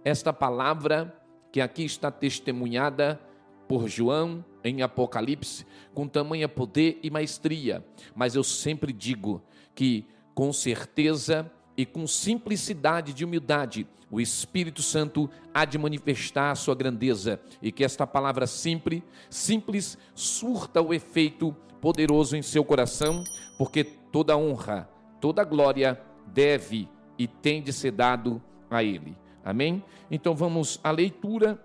esta palavra que aqui está testemunhada por João em Apocalipse, com tamanha poder e maestria. Mas eu sempre digo que com certeza e com simplicidade de humildade, o Espírito Santo há de manifestar a sua grandeza, e que esta palavra simples surta o efeito poderoso em seu coração, porque toda honra, toda glória deve e tem de ser dado a Ele. Amém? Então vamos à leitura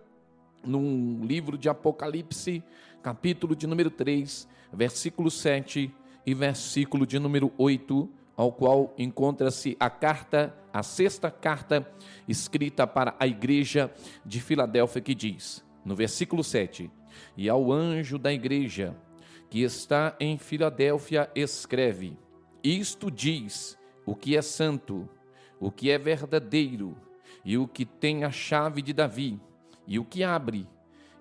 no livro de Apocalipse, capítulo de número 3, versículo 7 e versículo de número 8, ao qual encontra-se a sexta carta escrita para a igreja de Filadélfia, que diz, no versículo 7, e ao anjo da igreja que está em Filadélfia escreve, isto diz o que é santo, o que é verdadeiro, e o que tem a chave de Davi, e o que abre,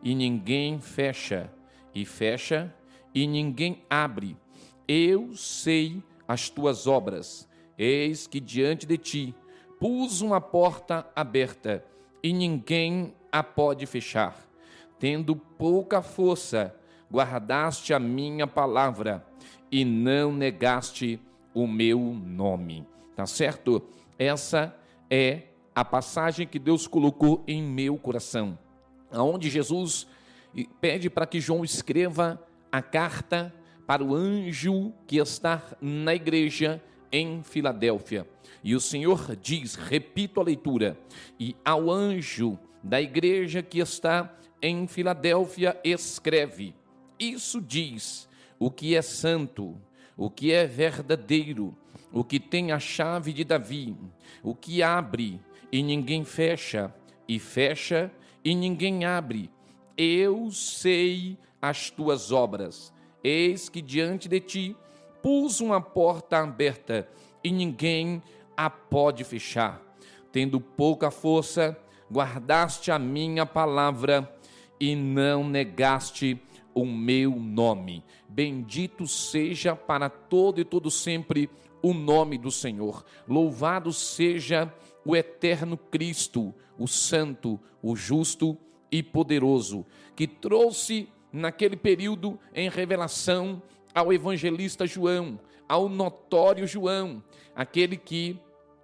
e ninguém fecha, e fecha, e ninguém abre. Eu sei as tuas obras, eis que diante de ti pus uma porta aberta, e ninguém a pode fechar. Tendo pouca força, guardaste a minha palavra, e não negaste o meu nome. Tá certo? Essa é a passagem que Deus colocou em meu coração, onde Jesus pede para que João escreva a carta para o anjo que está na igreja em Filadélfia. E o Senhor diz, repito a leitura, e ao anjo da igreja que está em Filadélfia escreve, isso diz o que é santo, o que é verdadeiro, o que tem a chave de Davi, o que abre e ninguém fecha, e fecha e ninguém abre. Eu sei as tuas obras, eis que diante de ti pus uma porta aberta, e ninguém a pode fechar. Tendo pouca força, guardaste a minha palavra, e não negaste o meu nome. Bendito seja para todo e todo sempre o nome do Senhor. Louvado seja o eterno Cristo, o santo, o justo e poderoso, que trouxe naquele período em revelação ao evangelista João, ao notório João, aquele que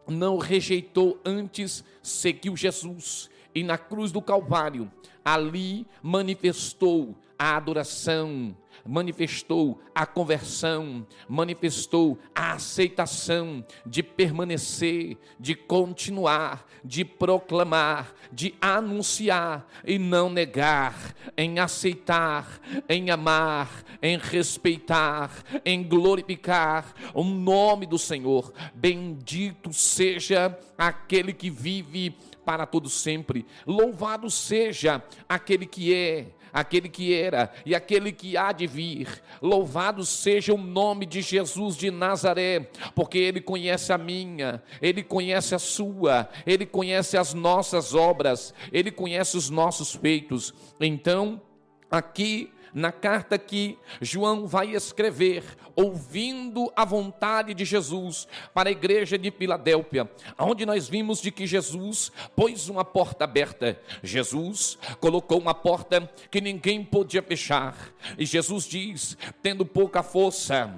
não rejeitou, antes seguiu Jesus, e na cruz do Calvário, ali manifestou a adoração, manifestou a conversão, manifestou a aceitação de permanecer, de continuar, de proclamar, de anunciar e não negar, em aceitar, em amar, em respeitar, em glorificar o nome do Senhor. Bendito seja aquele que vive para todo sempre. Louvado seja aquele que é, aquele que era e aquele que há de vir. Louvado seja o nome de Jesus de Nazaré, porque Ele conhece a minha, Ele conhece a sua, Ele conhece as nossas obras, Ele conhece os nossos feitos. Então, aqui na carta que João vai escrever, ouvindo a vontade de Jesus para a igreja de Filadélfia, onde nós vimos de que Jesus pôs uma porta aberta. Jesus colocou uma porta que ninguém podia fechar, e Jesus diz, tendo pouca força,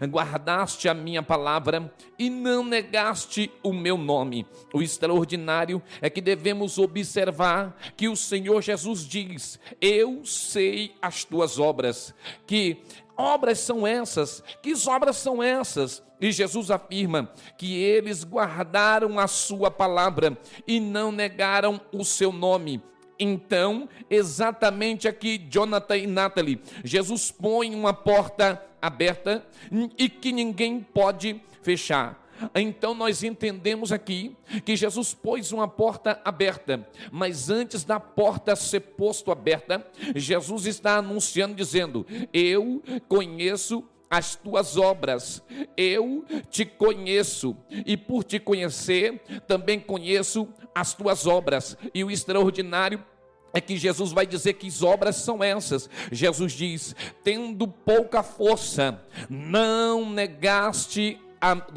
guardaste a minha palavra e não negaste o meu nome. O extraordinário é que devemos observar que o Senhor Jesus diz, eu sei as tuas obras. Que obras são essas? Que obras são essas? E Jesus afirma que eles guardaram a sua palavra e não negaram o seu nome. Então, exatamente aqui, Jonathan e Natalie, Jesus põe uma porta aberta e que ninguém pode fechar. Então nós entendemos aqui que Jesus pôs uma porta aberta, mas antes da porta ser posto aberta, Jesus está anunciando, dizendo, eu conheço as tuas obras, eu te conheço, e por te conhecer, também conheço as tuas obras. E o extraordinário é que Jesus vai dizer que as obras são essas. Jesus diz, tendo pouca força, não negaste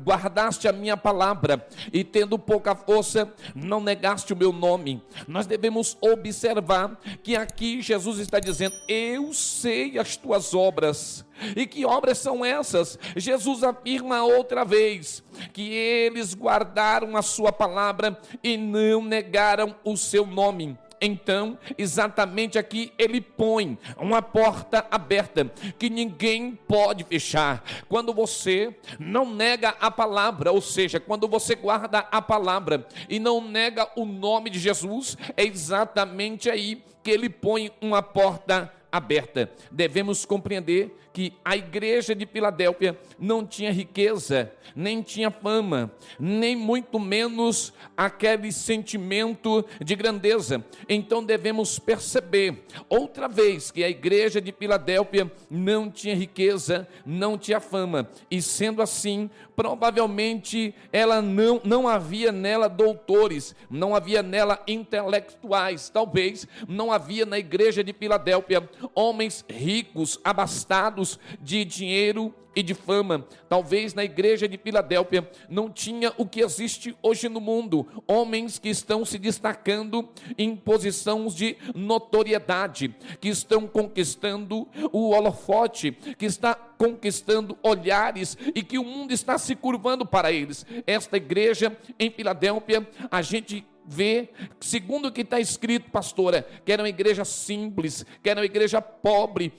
guardaste a minha palavra e tendo pouca força, não negaste o meu nome. Nós devemos observar que aqui Jesus está dizendo: eu sei as tuas obras. E que obras são essas? Jesus afirma outra vez que eles guardaram a sua palavra e não negaram o seu nome. Então, exatamente aqui ele põe uma porta aberta que ninguém pode fechar. Quando você não nega a palavra, ou seja, quando você guarda a palavra e não nega o nome de Jesus, é exatamente aí que ele põe uma porta aberta. Devemos compreender que a igreja de Filadélfia não tinha riqueza, nem tinha fama, nem muito menos aquele sentimento de grandeza. Então devemos perceber outra vez que a igreja de Filadélfia não tinha riqueza, não tinha fama, e sendo assim, provavelmente ela não havia nela doutores, não havia nela intelectuais, talvez não havia na igreja de Filadélfia homens ricos, abastados de dinheiro e de fama. Talvez na igreja de Filadélfia não tinha o que existe hoje no mundo, homens que estão se destacando em posições de notoriedade, que estão conquistando o holofote, que está conquistando olhares e que o mundo está se curvando para eles. Esta igreja em Filadélfia, a gente vê, segundo o que está escrito, pastora, que era uma igreja simples, que era uma igreja pobre,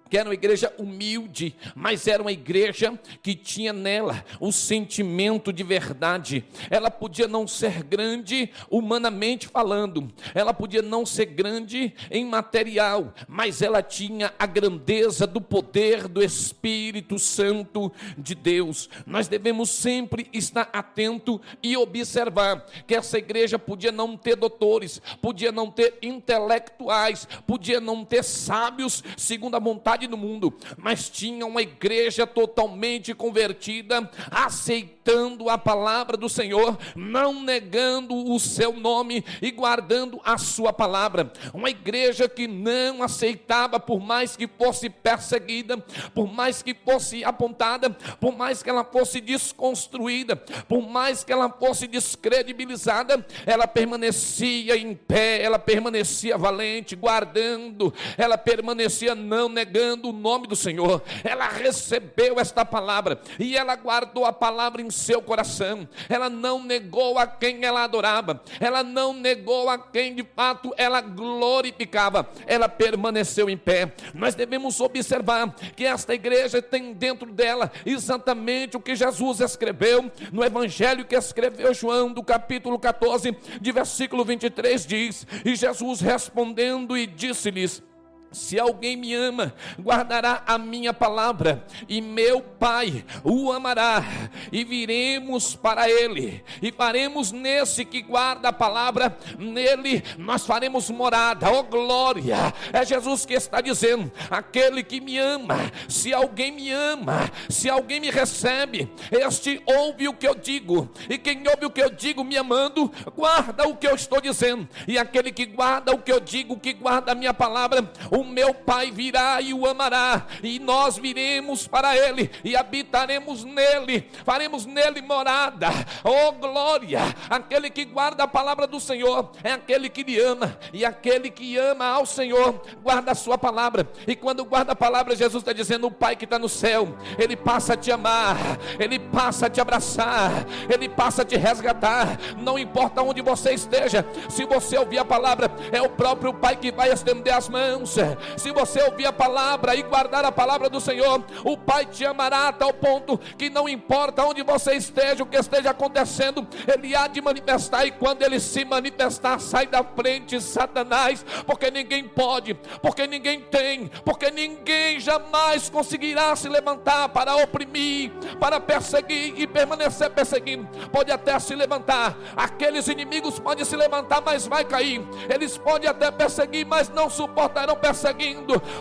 que era uma igreja humilde, mas era uma igreja que tinha nela o sentimento de verdade. Ela podia não ser grande humanamente falando, ela podia não ser grande em material, mas ela tinha a grandeza do poder do Espírito Santo de Deus. Nós devemos sempre estar atento e observar que essa igreja podia não ter doutores, podia não ter intelectuais, podia não ter sábios segundo a vontade do mundo, mas tinha uma igreja totalmente convertida, aceitando a palavra do Senhor, não negando o seu nome e guardando a sua palavra. Uma igreja que não aceitava, por mais que fosse perseguida, por mais que fosse apontada, por mais que ela fosse desconstruída, por mais que ela fosse descredibilizada, ela permanecia em pé, ela permanecia valente, guardando, ela permanecia não negando o nome do Senhor. Ela recebeu esta palavra e ela guardou a palavra em seu coração. Ela não negou a quem ela adorava, ela não negou a quem de fato ela glorificava, ela permaneceu em pé. Nós devemos observar que esta igreja tem dentro dela exatamente o que Jesus escreveu no evangelho que escreveu João, do capítulo 14, de versículo 23, diz: e Jesus respondendo e disse-lhes: se alguém me ama, guardará a minha palavra, e meu Pai o amará, e viremos para ele, e faremos nesse que guarda a palavra, nele nós faremos morada. Oh glória! É Jesus que está dizendo: aquele que me ama, se alguém me ama, se alguém me recebe, este ouve o que eu digo, e quem ouve o que eu digo me amando, guarda o que eu estou dizendo, e aquele que guarda o que eu digo, que guarda a minha palavra, o meu Pai virá e o amará, e nós viremos para ele e habitaremos nele, faremos nele morada. Oh glória! Aquele que guarda a palavra do Senhor é aquele que lhe ama, e aquele que ama ao Senhor guarda a sua palavra. E quando guarda a palavra, Jesus está dizendo: o Pai que está no céu, ele passa a te amar, ele passa a te abraçar, ele passa a te resgatar. Não importa onde você esteja, se você ouvir a palavra, é o próprio Pai que vai estender as mãos. Se você ouvir a palavra e guardar a palavra do Senhor, o Pai te amará a tal ponto que não importa onde você esteja, o que esteja acontecendo, ele há de manifestar. E quando ele se manifestar, sai da frente Satanás, porque ninguém pode, porque ninguém tem, porque ninguém jamais conseguirá se levantar para oprimir, para perseguir e permanecer perseguindo. Pode até se levantar, aqueles inimigos podem se levantar, mas vai cair. Eles podem até perseguir, mas não suportarão perseguindo,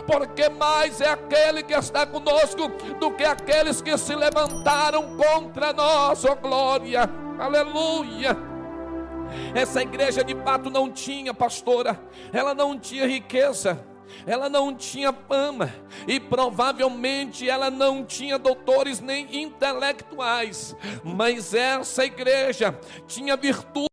porque mais é aquele que está conosco do que aqueles que se levantaram contra nós. Oh glória, aleluia! Essa igreja de fato não tinha, pastora, ela não tinha riqueza, ela não tinha fama, e provavelmente ela não tinha doutores nem intelectuais, mas essa igreja tinha virtude